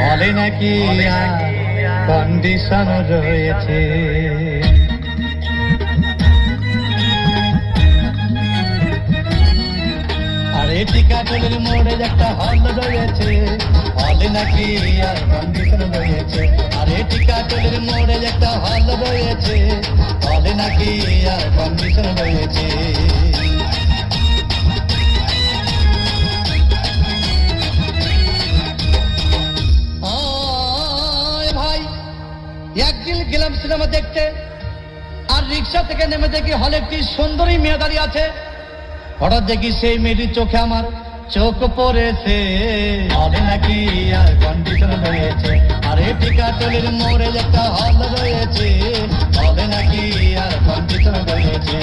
বলে নাকি কন্ডিশন রয়েছে। আরে টিকাটলের মোড়ে একটা হল রয়েছে, হলে নাকি আর কন্ডিশন রয়েছে। আরে টিকাটলের মোড়ে একটা হল রয়েছে, হলে নাকি আর কন্ডিশন রয়েছে। একদিন গেলাম সিনেমা দেখতে, আর রিক্সা থেকে নেমে দেখি হলে একটি সুন্দরী মেয়ে দাঁড়িয়ে আছে। হঠাৎ দেখি সেই মেয়েটির চোখে আমার চোখ পড়েছে, হলে নাকি আর কন্ডিশন রয়েছে। আরে টিকাটলের মোড়ে একটা হল রয়েছে, হলে নাকি আর কন্ডিশন রয়েছে।